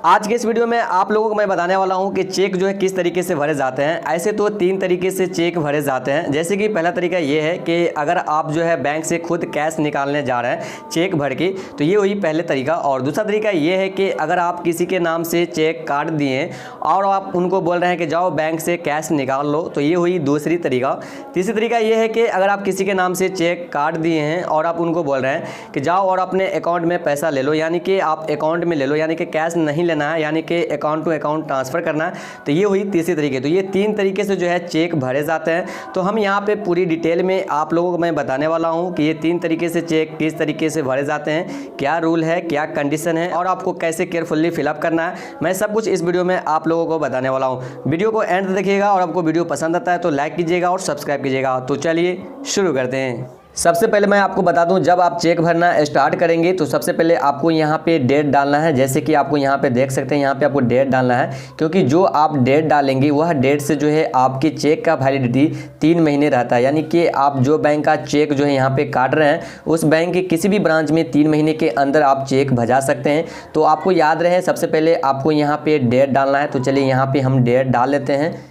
आज के इस वीडियो में आप लोगों को मैं बताने वाला हूं कि चेक जो है किस तरीके से भरे जाते हैं। ऐसे तो 3 तरीके से चेक भरे जाते हैं। जैसे कि पहला तरीका ये है कि अगर आप जो है बैंक से खुद कैश निकालने जा रहे हैं चेक भर के, तो ये हुई पहले तरीका। और दूसरा तरीका ये है कि अगर आप किसी के नाम से चेक काट दिए और आप उनको बोल रहे हैं कि जाओ बैंक से कैश निकाल लो, तो ये हुई दूसरी तरीका। तीसरी तरीका ये है कि अगर आप किसी के नाम से चेक काट दिए हैं और आप उनको बोल रहे हैं कि जाओ और अपने अकाउंट में पैसा ले लो, यानी कि आप अकाउंट में ले लो, यानी कि कैश नहीं लेना है, यानी कि अकाउंट टू अकाउंट ट्रांसफ़र करना है। तो ये हुई तीसरी तरीके। तो ये 3 तरीके से जो है चेक भरे जाते हैं। तो हम यहाँ पे पूरी डिटेल में आप लोगों को मैं बताने वाला हूँ कि ये 3 तरीके से चेक किस तरीके से भरे जाते हैं, क्या रूल है, क्या कंडीशन है और आपको कैसे केयरफुली फिलअप करना है। मैं सब कुछ इस वीडियो में आप लोगों को बताने वाला हूँ। वीडियो को एंड तक देखिएगा और आपको वीडियो पसंद आता है तो लाइक कीजिएगा और सब्सक्राइब कीजिएगा। तो चलिए शुरू करते हैं। सबसे पहले मैं आपको बता दूं, जब आप चेक भरना स्टार्ट करेंगे तो सबसे पहले आपको यहां पे डेट डालना है। जैसे कि आपको यहां पे देख सकते हैं, यहां पे आपको डेट डालना है, क्योंकि जो आप डेट डालेंगे वह डेट से जो है आपकी चेक का वैलिडिटी 3 महीने रहता है। यानी कि आप जो बैंक का चेक जो है यहाँ पे काट रहे हैं उस बैंक के किसी भी ब्रांच में 3 महीने के अंदर आप चेक भजा सकते हैं। तो आपको याद रहे, सबसे पहले आपको यहाँ पे डेट डालना है। तो चलिए यहाँ पे हम डेट डाल लेते हैं।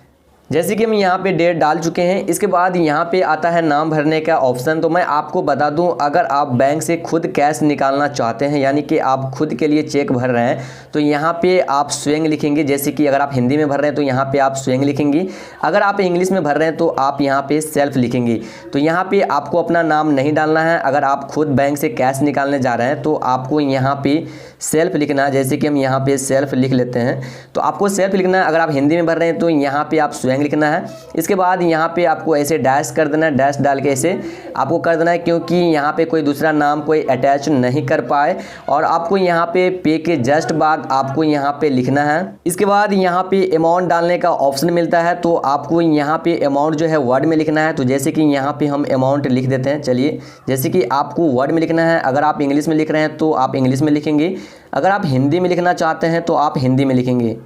जैसे कि हम यहाँ पे डेट डाल चुके हैं, इसके बाद यहाँ पे आता है नाम भरने का ऑप्शन। तो मैं आपको बता दूं, अगर आप बैंक से खुद कैश निकालना चाहते हैं, यानी कि आप खुद के लिए चेक भर रहे हैं, तो यहाँ पे आप स्वयं लिखेंगे। जैसे कि अगर आप हिंदी में भर रहे हैं तो यहाँ पे आप स्वयं लिखेंगे, अगर आप इंग्लिश में भर रहे हैं तो आप यहाँ पे सेल्फ लिखेंगे। तो यहाँ पे आपको अपना नाम नहीं डालना है। अगर आप खुद बैंक से कैश निकालने जा रहे हैं तो आपको यहाँ पे सेल्फ लिखना है। जैसे कि हम यहाँ पे सेल्फ लिख लेते हैं, तो आपको सेल्फ लिखना है। अगर आप हिंदी में भर रहे हैं तो यहाँ पे आप स्वयं लिखना है। इसके बाद यहाँ पे आपको ऐसे डैश कर देना है, डैश डाल के ऐसे आपको कर देना है, क्योंकि यहाँ पे कोई दूसरा नाम कोई अटैच नहीं कर पाए। और आपको यहाँ पे के जस्ट बाद आपको यहाँ पे लिखना है। इसके बाद यहाँ पे अमाउंट डालने का ऑप्शन मिलता है, तो आपको यहाँ पे अमाउंट जो है वर्ड में लिखना है। तो जैसे कि यहाँ पे हम अमाउंट लिख देते हैं। चलिए, जैसे कि आपको वर्ड में लिखना है। अगर आप इंग्लिश में लिख रहे हैं तो आप इंग्लिश में लिखेंगे, अगर आप हिंदी में लिखना चाहते हैं तो आप हिंदी में लिखेंगे।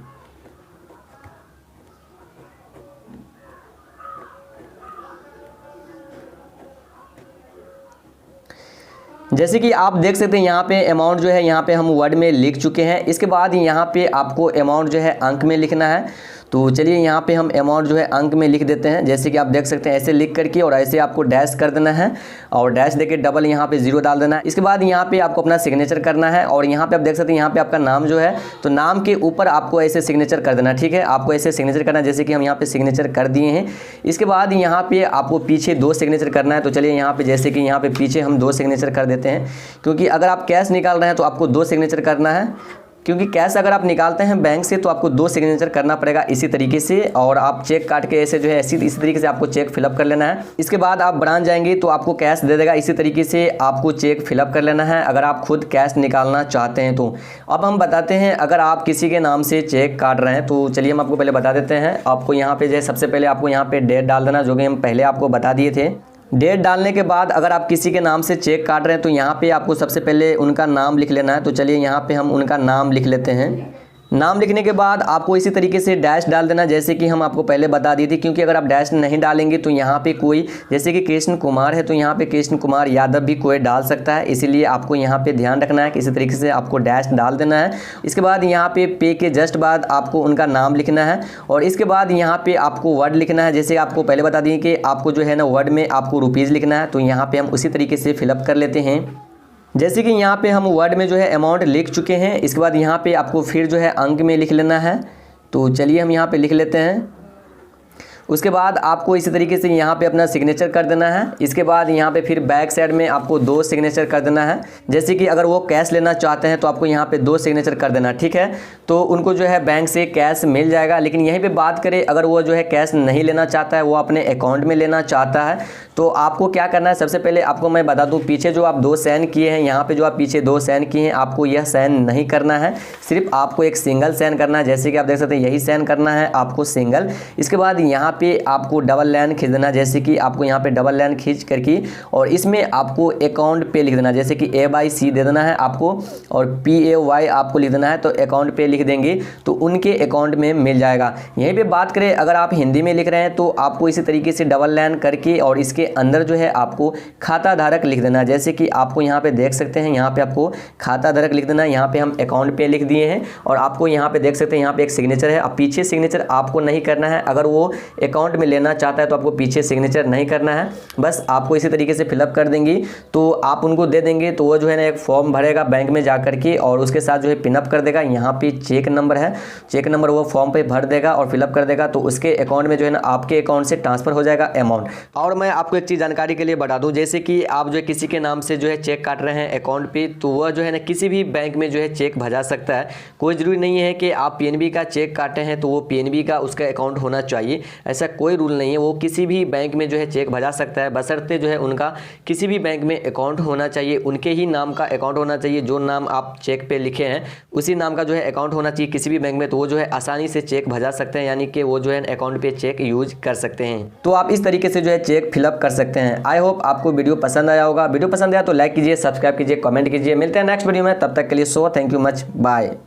जैसे कि आप देख सकते हैं यहाँ पे अमाउंट जो है यहाँ पे हम वर्ड में लिख चुके हैं। इसके बाद यहाँ पे आपको अमाउंट जो है अंक में लिखना है। तो चलिए यहाँ पे हम अमाउंट जो है अंक में लिख देते हैं। जैसे कि आप देख सकते हैं, ऐसे लिख करके और ऐसे आपको डैश कर देना है और डैश देके डबल यहाँ पे 0 डाल देना है। इसके बाद यहाँ पे आपको अपना सिग्नेचर करना है और यहाँ पे आप देख सकते हैं यहाँ पे आपका नाम जो है, तो नाम के ऊपर आपको ऐसे सिग्नेचर कर देना। ठीक है, आपको ऐसे सिग्नेचर करना है। जैसे कि हम यहाँ पे सिग्नेचर कर दिए हैं। इसके बाद यहाँ पे आपको पीछे 2 सिग्नेचर करना है। तो चलिए यहाँ पे जैसे कि यहाँ पे पीछे हम 2 सिग्नेचर कर देते हैं, क्योंकि अगर आप कैश निकाल रहे हैं तो आपको 2 सिग्नेचर करना है, क्योंकि कैश अगर आप निकालते हैं बैंक से तो आपको 2 सिग्नेचर करना पड़ेगा इसी तरीके से। और आप चेक काट के ऐसे जो है इसी तरीके से आपको चेक फिलअप कर लेना है। इसके बाद आप ब्रांच जाएंगे तो आपको कैश दे देगा, इसी तरीके से आपको चेक फिलअप कर लेना है अगर आप खुद कैश निकालना चाहते हैं तो। अब हम बताते हैं, अगर आप किसी के नाम से चेक काट रहे हैं तो चलिए हम आपको पहले बता देते हैं। आपको यहाँ पे जो है सबसे पहले आपको यहाँ पे डेट डाल देना, जो कि हम पहले आपको बता दिए थे। डेट डालने के बाद अगर आप किसी के नाम से चेक काट रहे हैं तो यहाँ पे आपको सबसे पहले उनका नाम लिख लेना है। तो चलिए यहाँ पे हम उनका नाम लिख लेते हैं। नाम लिखने के बाद आपको इसी तरीके से डैश डाल देना, जैसे कि हम आपको पहले बता दी थी। क्योंकि अगर आप डैश नहीं डालेंगे तो यहाँ पे कोई, जैसे कि कृष्ण कुमार है तो यहाँ पे कृष्ण कुमार यादव भी कोई डाल सकता है, इसीलिए आपको यहाँ पे ध्यान रखना है कि इसी तरीके से आपको डैश डाल देना है। इसके बाद यहाँ पे के जस्ट बाद आपको उनका नाम लिखना है और इसके बाद यहाँ पे आपको वर्ड लिखना है। जैसे आपको पहले बता दिए कि आपको जो है ना वर्ड में आपको रुपीज़ लिखना है, तो यहाँ पे हम उसी तरीके से फिलअप कर लेते हैं। जैसे कि यहाँ पे हम वर्ड में जो है अमाउंट लिख चुके हैं। इसके बाद यहाँ पे आपको फिर जो है अंक में लिख लेना है। तो चलिए हम यहाँ पे लिख लेते हैं। उसके बाद आपको इसी तरीके से यहाँ पे अपना सिग्नेचर कर देना है। इसके बाद यहाँ पे फिर बैक साइड में आपको 2 सिग्नेचर कर देना है। जैसे कि अगर वो कैश लेना चाहते हैं तो आपको यहाँ पे 2 सिग्नेचर कर देना। ठीक है, तो उनको जो है बैंक से कैश मिल जाएगा। लेकिन यहीं पे बात करें, अगर वो जो है कैश नहीं लेना चाहता है, वो अपने अकाउंट में लेना चाहता है, तो आपको क्या करना है, सबसे पहले आपको मैं बता दूँ, पीछे जो आप 2 साइन किए हैं, यहाँ पर जो आप पीछे 2 साइन किए हैं, आपको यह साइन नहीं करना है, सिर्फ आपको एक सिंगल साइन करना है। जैसे कि आप देख सकते हैं यही साइन करना है आपको सिंगल। इसके बाद यहाँ पे आपको डबल लाइन खींच देना, जैसे कि आपको यहाँ पे डबल लाइन खींच करके और इसमें आपको अकाउंट पे लिख देना, जैसे कि A/C दे देना है आपको और PAY आपको लिख देना है। तो अकाउंट पे लिख देंगे तो उनके अकाउंट में मिल जाएगा। यहीं पे बात करें अगर आप हिंदी में लिख रहे हैं तो आपको इसी तरीके से डबल लाइन करके और इसके अंदर जो है आपको खाता धारक लिख देना, जैसे कि आपको यहाँ पे देख सकते हैं, यहाँ पे आपको खाता धारक लिख देना। यहाँ पे हम अकाउंट पे लिख दिए हैं और आपको यहाँ पे देख सकते हैं यहाँ पे एक सिग्नेचर है। अब पीछे सिग्नेचर आपको नहीं करना है, अगर वो अकाउंट में लेना चाहता है तो आपको पीछे सिग्नेचर नहीं करना है, बस आपको इसी तरीके से फिलअप कर देंगी तो आप उनको दे देंगे तो वो जो है ना एक फॉर्म भरेगा बैंक में जा करके और उसके साथ जो है पिनअप कर देगा। यहाँ पे चेक नंबर है, चेक नंबर वो फॉर्म पे भर देगा और फिलअप कर देगा तो उसके अकाउंट में जो है ना आपके अकाउंट से ट्रांसफर हो जाएगा अमाउंट। और मैं आपको एक चीज़ जानकारी के लिए बता दूं, जैसे कि आप जो है किसी के नाम से जो है चेक काट रहे हैं अकाउंट पे तो वह जो है ना किसी भी बैंक में जो है चेक भजा सकता है। कोई ज़रूरी नहीं है कि आप PNB का चेक काटे हैं तो वो PNB का उसका अकाउंट होना चाहिए, ऐसा कोई रूल नहीं है। वो किसी भी बैंक में जो है चेक भजा सकता है, बशर्ते जो है उनका किसी भी बैंक में अकाउंट होना चाहिए, उनके ही नाम का अकाउंट होना चाहिए। जो नाम आप चेक पे लिखे हैं उसी नाम का जो है अकाउंट होना चाहिए किसी भी बैंक में, तो वो जो है आसानी से चेक भजा सकते हैं, यानी कि वो जो है अकाउंट पे चेक यूज कर सकते हैं। तो आप इस तरीके से जो है चेक फिलअप कर सकते हैं। आई होप आपको वीडियो पसंद आया होगा। वीडियो पसंद आया तो लाइक कीजिए, सब्सक्राइब कीजिए, कमेंट कीजिए। मिलते हैं नेक्स्ट वीडियो में, तब तक के लिए थैंक यू मच, बाय।